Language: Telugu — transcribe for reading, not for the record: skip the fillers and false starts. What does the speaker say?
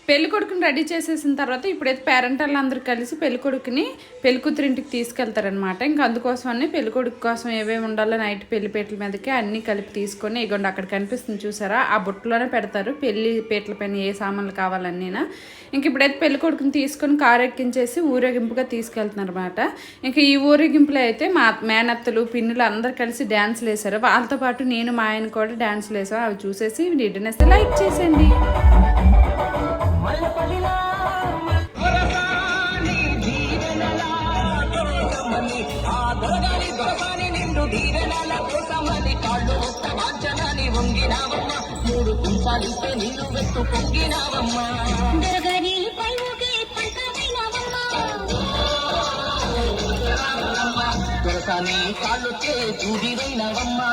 పెళ్లి కొడుకుని రెడీ చేసేసిన తర్వాత ఇప్పుడైతే పేరెంట్ వాళ్ళందరూ కలిసి పెళ్లి కొడుకుని పెళ్లి కూతురింటికి తీసుకెళ్తారనమాట. ఇంకా అందుకోసమని పెళ్లి కొడుకు కోసం ఏవేమి ఉండాలో నైట్ పెళ్లి పీటల మీదకి అన్నీ కలిపి తీసుకొని ఇగోండి అక్కడ కనిపిస్తుంది చూసారా, ఆ బుట్టలోనే పెడతారు పెళ్లి పీటల పైన ఏ సామాన్లు కావాలన్నీనా. ఇంక ఇప్పుడైతే పెళ్లి కొడుకుని తీసుకొని కారు ఎక్కించేసి ఊరేగింపుగా తీసుకెళ్తున్నారు అనమాట. ఇంకా ఈ ఊరేగింపులో అయితే మా మేనత్తలు పిన్నులు అందరు కలిసి డ్యాన్స్లు వేశారు. వాళ్ళతో పాటు నేను మా ఆయన కూడా డ్యాన్స్లు వేసాం. అవి చూసేసి నీట్నెస్ లైక్ చేసేయండి. మూడు కుంపాలిస్తే నీళ్ళు వెత్తు పొంగినావమ్మా దొరసాని కాళ్ళు చే చూడివైనవమ్మా.